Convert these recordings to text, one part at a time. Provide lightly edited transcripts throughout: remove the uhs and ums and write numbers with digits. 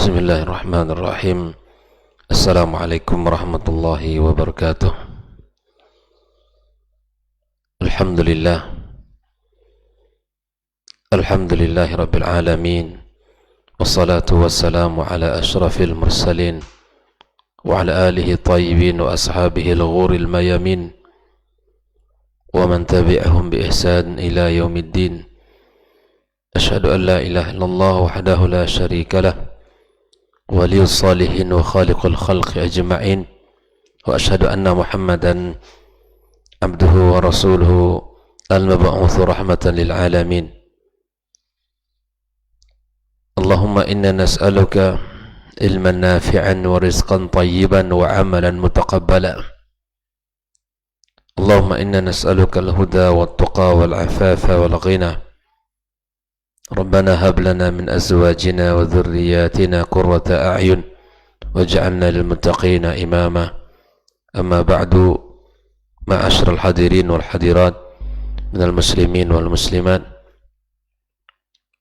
Bismillahirrahmanirrahim. Assalamualaikum warahmatullahi wabarakatuh. Alhamdulillah. Alhamdulillahi rabbil alamin. Wassalatu wassalamu ala ashrafil mursalin wa ala alihi tayyibin wa ashabihi al-ghuril mayamin wa man tabi'ahum bi ihsan ila yaumiddin. Asyhadu an la ilaha illallah wahdahu la syarika lah, ولي الصالحين وخالق الخلق أجمعين وأشهد أن محمدا عبده ورسوله المبعوث رحمة للعالمين. اللهم إنا نسألك علما نافعا ورزقا طيبا وعملا متقبلا. اللهم إنا نسألك الهدى والتقى والعفاف والغنى. ربنا هب لنا من أزواجنا وذرياتنا قرة أعين واجعلنا للمتقين إماما. أما بعد، معاشر الحاضرين والحاضرات من المسلمين والمسلمات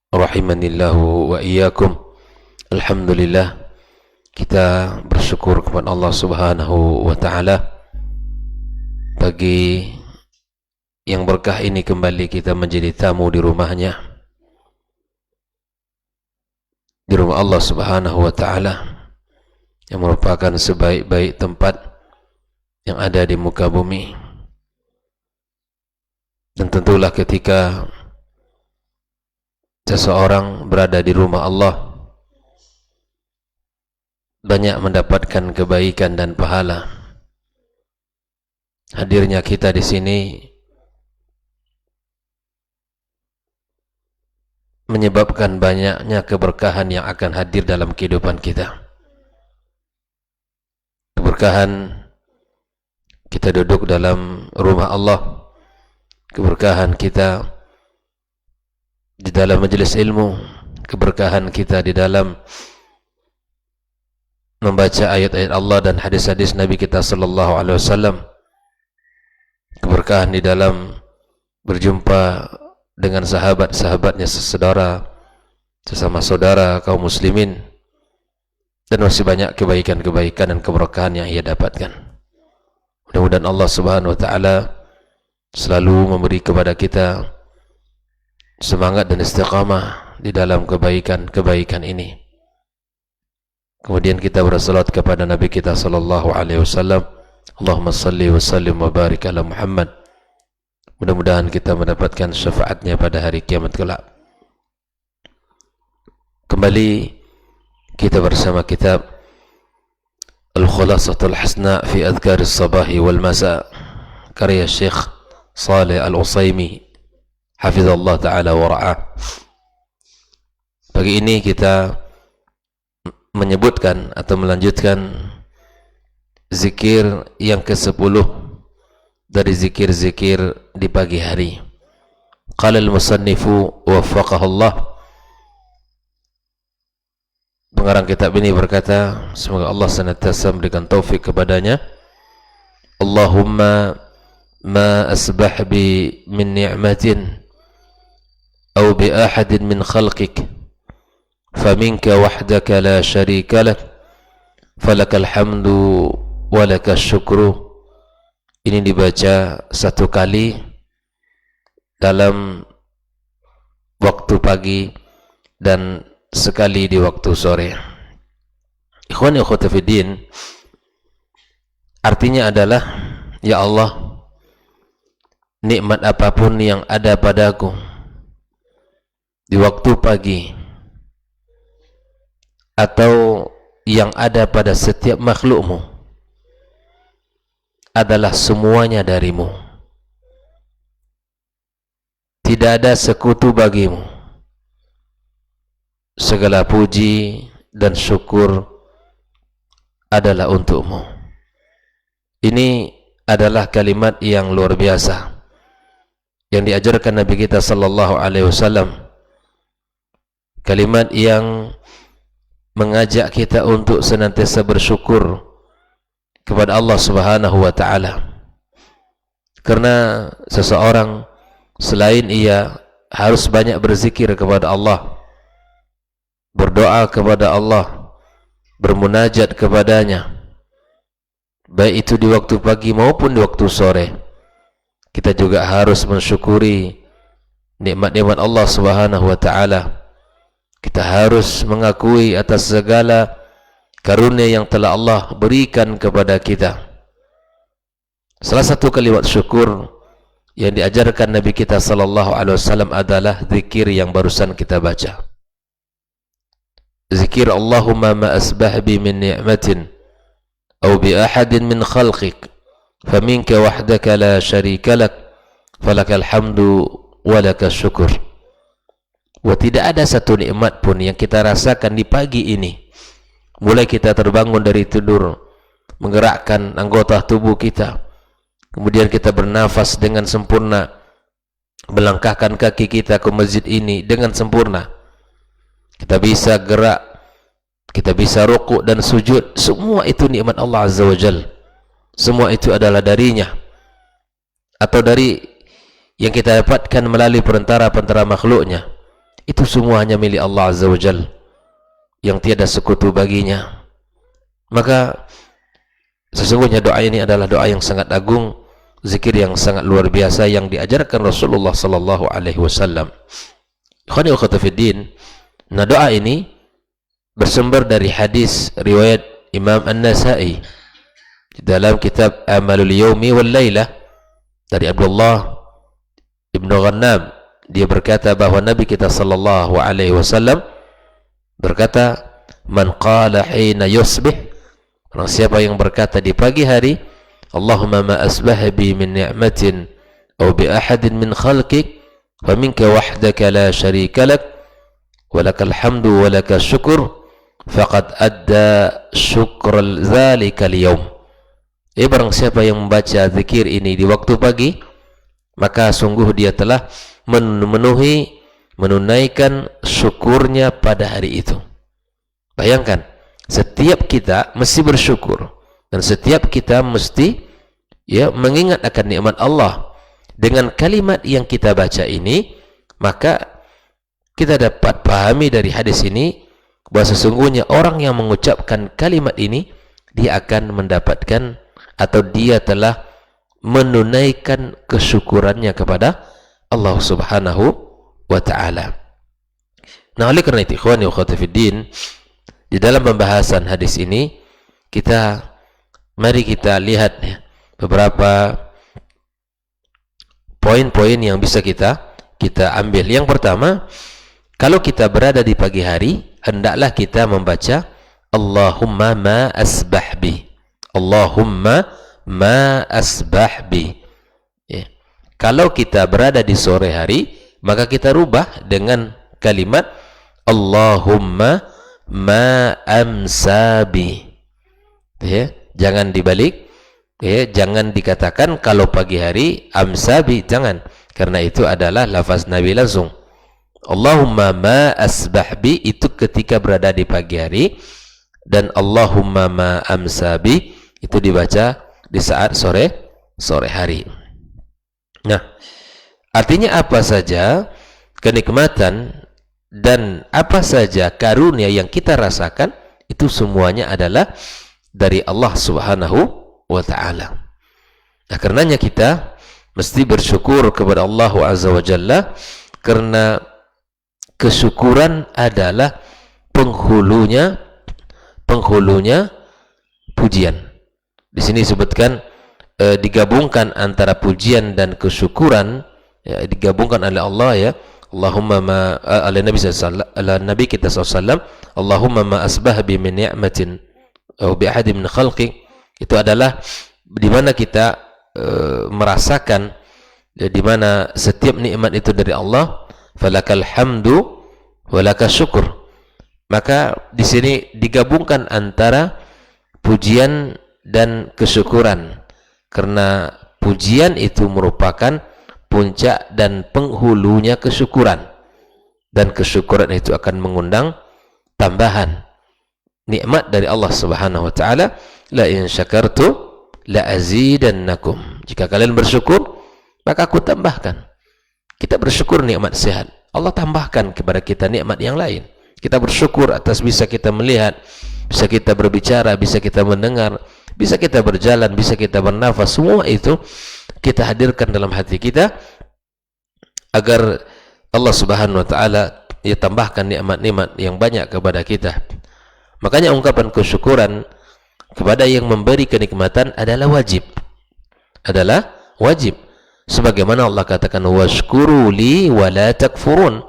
rahimani Allah wa iyyakum. Alhamdulillah, kita bersyukur kepada Allah Subhanahu wa taala pagi yang berkah ini kembali kita menjadi tamu di rumahnya, di rumah Allah Subhanahu wa taala yang merupakan sebaik-baik tempat yang ada di muka bumi. Dan tentulah ketika seseorang berada di rumah Allah, banyak mendapatkan kebaikan dan pahala. Hadirnya kita di sini menyebabkan banyaknya keberkahan yang akan hadir dalam kehidupan kita. Keberkahan kita duduk dalam rumah Allah, keberkahan kita di dalam majelis ilmu, keberkahan kita di dalam membaca ayat-ayat Allah dan hadis-hadis Nabi kita sallallahu alaihi wasallam, keberkahan di dalam berjumpa dengan sahabat-sahabatnya sesama saudara kaum muslimin, dan masih banyak kebaikan-kebaikan dan keberkahan yang ia dapatkan. Mudah-mudahan Allah Subhanahu wa taala selalu memberi kepada kita semangat dan istiqamah di dalam kebaikan-kebaikan ini. Kemudian kita bersalat kepada Nabi kita sallallahu alaihi wasallam. Allahumma salli wa sallim wa barik ala Muhammad. Mudah-mudahan kita mendapatkan syafaatnya pada hari kiamat kelak. Kembali kita bersama kitab Al-Khulasatul Hasna fi Adhkar as-Sabahi wal Masa, karya Syekh Saleh Al-Utsaimin hafizallah ta'ala wa ra'ah. Pagi ini kita menyebutkan atau melanjutkan zikir yang ke-10 dari zikir-zikir di pagi hari. Qala al-musannifu waffaqahullah, pengarang kitab ini berkata, semoga Allah senantiasa memberikan taufik kepadanya. Allahumma ma asbah bi min ni'matin aw bi ahadin min khalqik faminka wahdaka la sharika lak falakal hamdu wa lakal syukru. Ini dibaca satu kali dalam waktu pagi dan sekali di waktu sore. Ikhwani akhwati fiddin, artinya adalah, ya Allah, nikmat apapun yang ada padaku di waktu pagi atau yang ada pada setiap makhlukmu adalah semuanya darimu. Tidak ada sekutu bagimu. Segala puji dan syukur adalah untukmu. Ini adalah kalimat yang luar biasa yang diajarkan Nabi kita sallallahu alaihi wasallam, kalimat yang mengajak kita untuk senantiasa bersyukur kepada Allah Subhanahu wa taala. Karena seseorang selain ia harus banyak berzikir kepada Allah, berdoa kepada Allah, bermunajat kepadanya, baik itu di waktu pagi maupun di waktu sore. Kita juga harus mensyukuri nikmat-nikmat Allah Subhanahu wa taala. Kita harus mengakui atas segala karunia yang telah Allah berikan kepada kita. Salah satu kalimat syukur yang diajarkan Nabi kita sallallahu alaihi wasallam adalah zikir yang barusan kita baca. Zikir Allahumma ma asbah bi min ni'matin aw bi ahadin min khalqik faminka wahdaka la syarika lak falakal hamdu wa lakas syukur. Wa tidak ada satu nikmat pun yang kita rasakan di pagi ini, mulai kita terbangun dari tidur, menggerakkan anggota tubuh kita, kemudian kita bernafas dengan sempurna, melangkahkan kaki kita ke masjid ini dengan sempurna, kita bisa gerak, kita bisa rukuk dan sujud, semua itu nikmat Allah Azza wa Jal. Semua itu adalah darinya, atau dari yang kita dapatkan melalui perantara-perantara makhluknya. Itu semua hanya milik Allah Azza wa Jal, yang tiada sekutu baginya. Maka sesungguhnya doa ini adalah doa yang sangat agung, zikir yang sangat luar biasa yang diajarkan Rasulullah sallallahu alaihi wasallam. Ikhwani wa akhwati fiddin, nah doa ini bersumber dari hadis riwayat Imam An-Nasa'i dalam kitab Amalul Yawmi wal Lailah dari Abdullah Ibnu Ghannam. Dia berkata bahwa Nabi kita sallallahu alaihi wasallam berkata, "Man qala hina yusbih," orang siapa yang berkata di pagi hari, "Allahumma ma asbah bi min ni'matin aw bi ahadin min khalqik fa minka wahdaka la syarika lak wa lakal hamdu wa lakas syukur faqad adda syukral zalikal yawm." Barang siapa yang membaca zikir ini di waktu pagi, maka sungguh dia telah menunaikan syukurnya pada hari itu. Bayangkan, setiap kita mesti bersyukur, dan setiap kita mesti mengingat akan nikmat Allah. Dengan kalimat yang kita baca ini, maka kita dapat pahami dari hadis ini bahwa sesungguhnya orang yang mengucapkan kalimat ini, dia akan mendapatkan atau dia telah menunaikan kesyukurannya kepada Allah Subhanahu wa ta'ala. Nah, oleh karena itu ikhwani wa akhwati fiddin, di dalam pembahasan hadis ini mari kita lihat beberapa poin-poin yang bisa kita ambil. Yang pertama, kalau kita berada di pagi hari, hendaklah kita membaca Allahumma ma asbah bi. Allahumma ma asbah bi. Kalau kita berada di sore hari, maka kita rubah dengan kalimat Allahumma ma amsabi. Jangan dibalik, jangan dikatakan kalau pagi hari amsabi, jangan, karena itu adalah lafaz Nabi langsung. Allahumma ma asbahbi itu ketika berada di pagi hari, dan Allahumma ma amsabi itu dibaca di saat sore hari. Nah, artinya apa saja kenikmatan dan apa saja karunia yang kita rasakan, itu semuanya adalah dari Allah Subhanahu wa ta'ala. Nah, karenanya kita mesti bersyukur kepada Allah Azza wa Jalla, karena kesyukuran adalah penghulunya pujian. Di sini disebutkan digabungkan antara pujian dan kesyukuran, digabungkan oleh Allah, Allahumma ma ala Nabi sallallahu ala Nabi kita sallallahu, Allahumma ma asbah bi min ni'matin aw bi ahadin min khalqi, itu adalah di mana kita merasakan di mana setiap nikmat itu dari Allah. Falakal hamdu wa lakas syukur. Maka di sini digabungkan antara pujian dan kesyukuran, karena pujian itu merupakan puncak dan penghulunya kesyukuran, dan kesyukuran itu akan mengundang tambahan nikmat dari Allah Subhanahu wa ta'ala. La in syakartu la azidannakum. Jika kalian bersyukur, maka aku tambahkan. Kita bersyukur nikmat sehat, Allah tambahkan kepada kita nikmat yang lain. Kita bersyukur atas bisa kita melihat, bisa kita berbicara, bisa kita mendengar, bisa kita berjalan, bisa kita bernafas, semua itu kita hadirkan dalam hati kita agar Allah Subhanahu wa taala ya tambahkan nikmat-nikmat yang banyak kepada kita. Makanya ungkapan kesyukuran kepada yang memberi kenikmatan adalah wajib. Adalah wajib. Sebagaimana Allah katakan washkuru li wa la takfurun.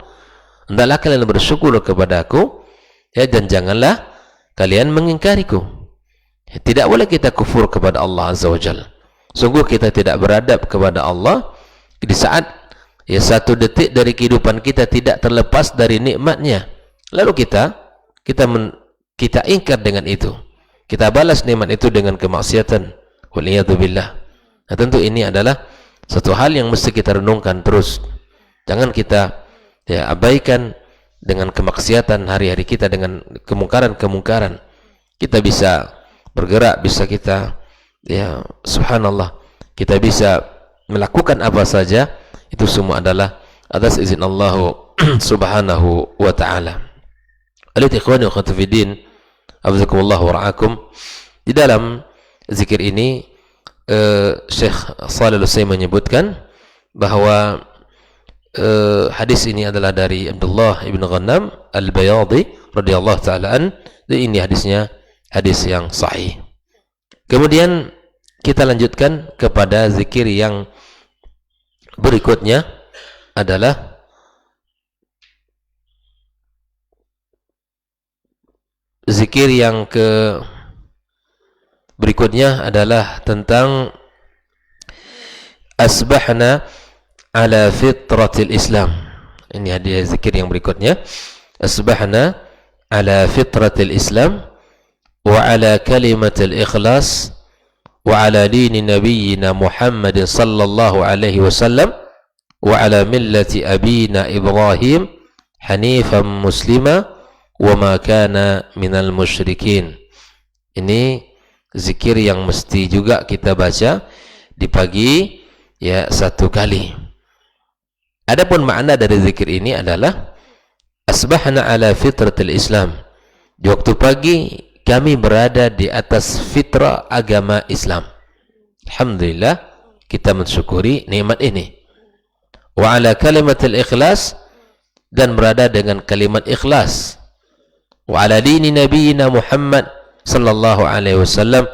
Hendaklah kalian bersyukur kepadaku ya, dan janganlah kalian mengingkariku. Ya, tidak boleh kita kufur kepada Allah Azza wa Jalla. Sungguh kita tidak beradab kepada Allah di saat ya satu detik dari kehidupan kita tidak terlepas dari nikmatnya. Lalu kita ingkar dengan itu. Kita balas nikmat itu dengan kemaksiatan. Waliyadzubillah. Nah, tentu ini adalah satu hal yang mesti kita renungkan terus. Jangan kita ya abaikan dengan kemaksiatan hari-hari kita, dengan kemungkaran-kemungkaran. Kita bisa bergerak, bisa kita ya subhanallah, kita bisa melakukan apa saja, itu semua adalah atas izin Allah subhanahu wa ta'ala. Al-ikhwani wa akhwati fiddin, azakumullah wa ra'akum. Di dalam zikir ini Syekh Shalih Al-Utsaimin menyebutkan bahwa hadis ini adalah dari Abdullah ibn Ghanam Al-Bayadi radhiyallahu ta'ala an, dan ini hadisnya hadis yang sahih. Kemudian kita lanjutkan kepada zikir yang berikutnya adalah zikir yang berikutnya adalah tentang asbahna ala fitratil Islam. Ini ada zikir yang berikutnya, asbahna ala fitratil Islam wa ala kalimatil ikhlas wa ala dini nabiyyina Muhammadin sallallahu alaihi wasallam wa ala millati abina Ibrahim hanifan muslima wa ma kana minal musyrikin. Ini zikir yang mesti juga kita baca di pagi ya satu kali. Adapun makna dari zikir ini adalah asbahna ala fitratil Islam. Di waktu pagi kami berada di atas fitrah agama Islam. Alhamdulillah, kita mensyukuri nikmat ini. Wa ala kalimatil ikhlas, dan berada dengan kalimat ikhlas. Wa ala dini nabiyyina Muhammad sallallahu alaihi wasallam,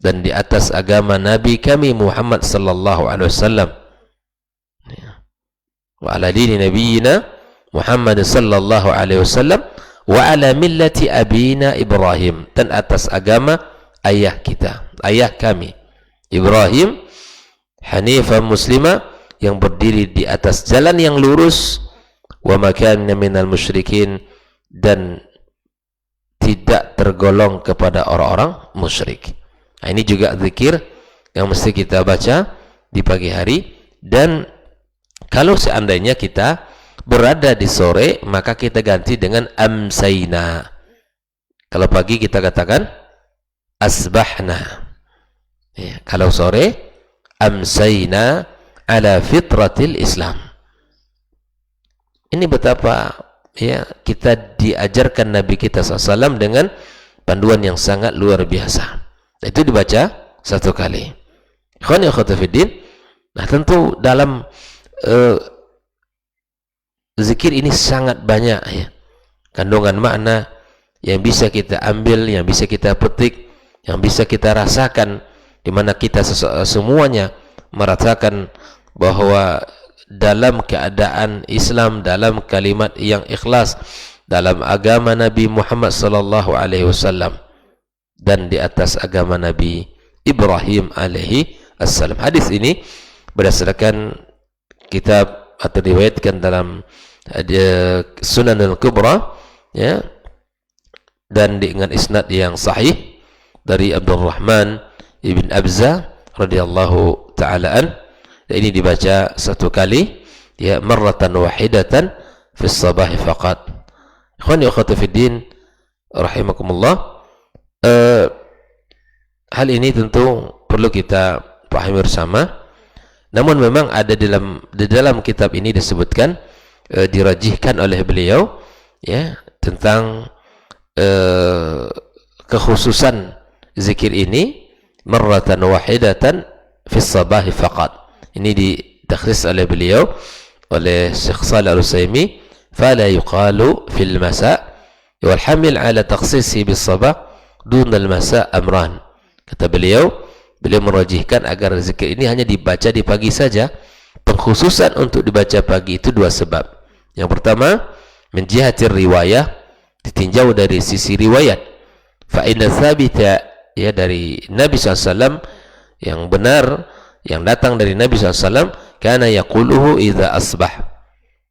dan di atas agama Nabi kami Muhammad sallallahu alaihi wasallam. Wa ala dini nabiyyina Muhammad sallallahu alaihi wasallam wa ala millati abina Ibrahim, dan atas agama ayah kita, ayah kami Ibrahim, hanifan muslima, yang berdiri di atas jalan yang lurus, wa ma kana minal musyrikin, dan tidak tergolong kepada orang-orang musyrik. Nah, ini juga zikir yang mesti kita baca di pagi hari. Dan kalau seandainya kita berada di sore, maka kita ganti dengan amsayna. Kalau pagi kita katakan asbahna. Ya, kalau sore amsayna ala fitratil Islam. Ini betapa ya kita diajarkan Nabi kita SAW dengan panduan yang sangat luar biasa. Itu dibaca satu kali. Ikhwani wa akhwati fiddin. Nah, tentu dalam zikir ini sangat banyak ya kandungan makna yang bisa kita ambil, yang bisa kita petik, yang bisa kita rasakan, di mana kita semuanya merasakan bahwa dalam keadaan Islam, dalam kalimat yang ikhlas, dalam agama Nabi Muhammad sallallahu alaihi wasallam, dan di atas agama Nabi Ibrahim alaihi assalam. Hadis ini berdasarkan kitab atau diriwayatkan dalam Sunan Al-Kubra ya, dan dengan isnad yang sahih dari Abdurrahman ibn Abza radhiyallahu taala an. Ini dibaca satu kali ya, marratan wahidatan fi sabah faqat. Ikhwani wa akhwati fiddin rahimakumullah. Hal ini tentu perlu kita pahami bersama. Namun memang ada di dalam kitab ini disebutkan, dirajihkan oleh beliau ya, tentang kekhususan zikir ini marratan wahidatan fi sabahi faqat. Ini ditakhsis oleh beliau, oleh Syekh Shalih Al-Utsaimin, fala yuqalu fil masa wal hamil ala takhsisi bis sabah dun al masa amran. Kata beliau merajihkan agar zikir ini hanya dibaca di pagi saja. Pengkhususan untuk dibaca pagi itu dua sebab. Yang pertama, min jihatir riwayah, ditinjau dari sisi riwayat. Fa inna thabita, ya, dari Nabi SAW yang benar, yang datang dari Nabi SAW, kana yaquluhu idza asbah,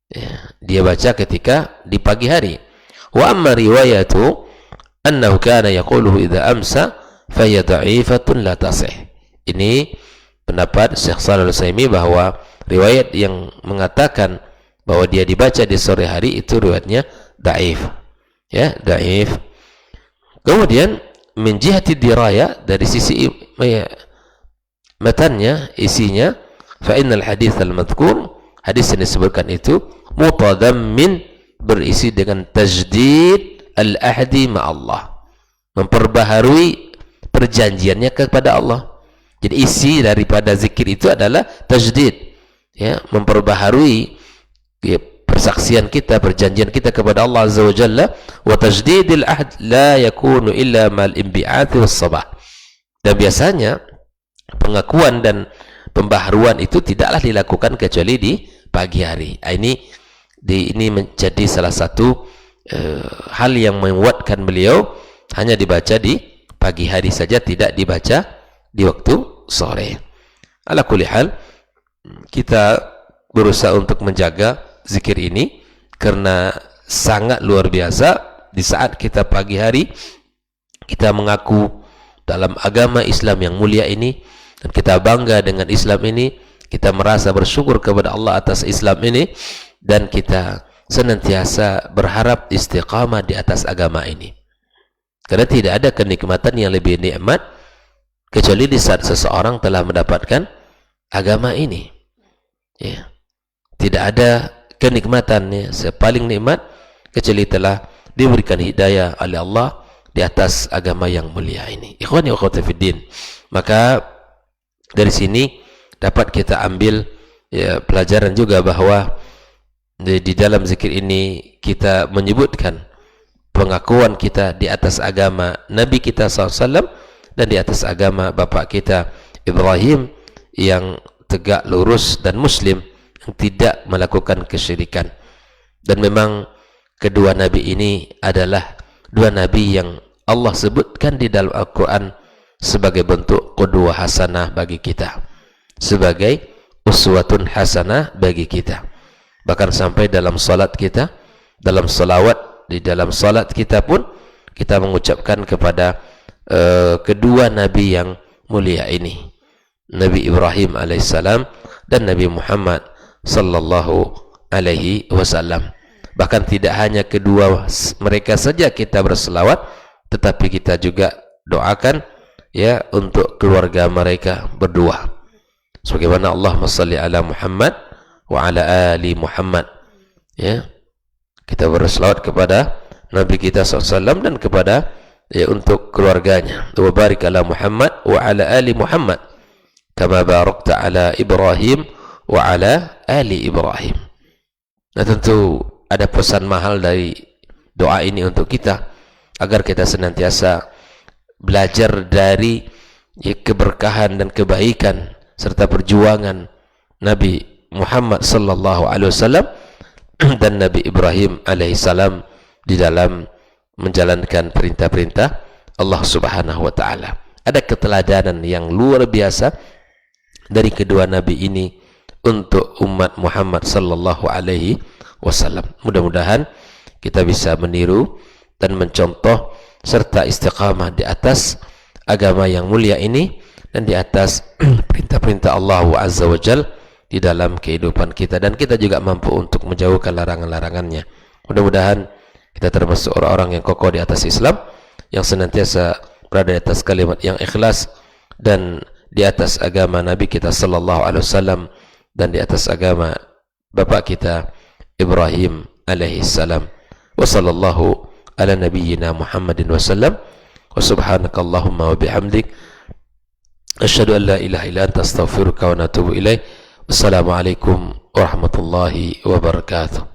ya, dia baca ketika di pagi hari. Wa amma riwayatu annahu kana yaquluhu idza amsa fa hiya dha'ifatun la tasih. Ini pendapat Syekh Shalih Al-Utsaimin bahwa riwayat yang mengatakan bahwa dia dibaca di sore hari itu riwayatnya dhaif, ya, dhaif. Kemudian min jihati diraya, dari sisi matannya, isinya, fa innal hadits al-madhkur, hadis yang disebutkan itu mutadammin, berisi dengan tajdid al-ahdi ma'allah, memperbaharui perjanjiannya kepada Allah. Jadi isi daripada zikir itu adalah tajdid, ya, memperbaharui, ya, persaksian kita, perjanjian kita kepada Allah Azza wa Jalla. Wa tajdidil ahd la yakunu illa mal imbi'ati was sabah. Dan biasanya pengakuan dan pembaharuan itu tidaklah dilakukan kecuali di pagi hari. Ini menjadi salah satu hal yang menguatkan beliau hanya dibaca di pagi hari saja, tidak dibaca di waktu sore. Ala kulli hal, kita berusaha untuk menjaga zikir ini karena sangat luar biasa. Di saat kita pagi hari kita mengaku dalam agama Islam yang mulia ini, dan kita bangga dengan Islam ini, kita merasa bersyukur kepada Allah atas Islam ini, dan kita senantiasa berharap istiqamah di atas agama ini. Karena tidak ada kenikmatan yang lebih nikmat kecuali di saat seseorang telah mendapatkan agama ini, ya. Tidak ada kenikmatannya sepaling nikmat kecuali telah diberikan hidayah oleh Allah di atas agama yang mulia ini. Ikhwani wa akhwati fiddin, maka dari sini dapat kita ambil, ya, pelajaran juga bahwa di dalam zikir ini kita menyebutkan pengakuan kita di atas agama Nabi kita SAW dan di atas agama bapak kita Ibrahim yang tegak lurus dan muslim, yang tidak melakukan kesyirikan. Dan memang kedua nabi ini adalah dua nabi yang Allah sebutkan di dalam Al-Quran sebagai bentuk qudwah hasanah bagi kita, sebagai uswatun hasanah bagi kita. Bahkan sampai dalam salat kita, dalam salawat, di dalam salat kita pun kita mengucapkan kepada kedua nabi yang mulia ini, Nabi Ibrahim alaihissalam dan Nabi Muhammad sallallahu alaihi wasallam. Bahkan tidak hanya kedua mereka saja kita berselawat, tetapi kita juga doakan, ya, untuk keluarga mereka berdua. Sebagaimana Allahumma salli ala Muhammad wa ala ali Muhammad, ya, kita berselawat kepada Nabi kita SAW dan kepada, ya, untuk keluarganya. Wa barik ala Muhammad wa ala ali Muhammad kama barakta ala Ibrahim wa ala ali Ibrahim. Nah, tentu ada pesan mahal dari doa ini untuk kita, agar kita senantiasa belajar dari, ya, keberkahan dan kebaikan serta perjuangan Nabi Muhammad sallallahu alaihi wasallam dan Nabi Ibrahim alaihi salam di dalam menjalankan perintah-perintah Allah Subhanahu wa taala. Ada keteladanan yang luar biasa dari kedua nabi ini untuk umat Muhammad sallallahu alaihi wasallam. Mudah-mudahan kita bisa meniru dan mencontoh serta istiqamah di atas agama yang mulia ini dan di atas perintah-perintah Allah Azza wa Jal di dalam kehidupan kita, dan kita juga mampu untuk menjauhkan larangan-larangannya. Mudah-mudahan kita termasuk orang-orang yang kokoh di atas Islam, yang senantiasa berada di atas kalimat yang ikhlas dan di atas agama Nabi kita sallallahu alaihi wasallam dan di atas agama bapak kita Ibrahim alaihi salam. Wa sallallahu ala nabiyyina Muhammadin wasallam. Wa subhanakallahumma wa bihamdik, asyhadu an la ilaha illa anta, astaghfiruka wa natubu ilaih. Wassalamualaikum warahmatullahi wabarakatuh.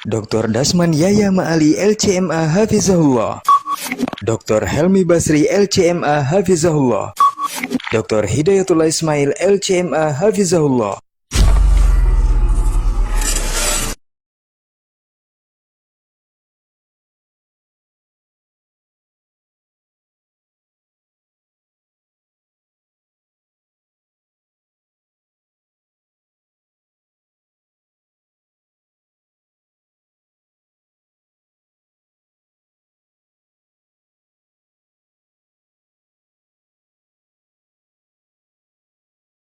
Dr. Dasman Yahya Ma'ali LCMA Hafizahullah, Dr. Helmi Basri LCMA Hafizahullah, Dr. Hidayatullah Ismail LCMA Hafizahullah,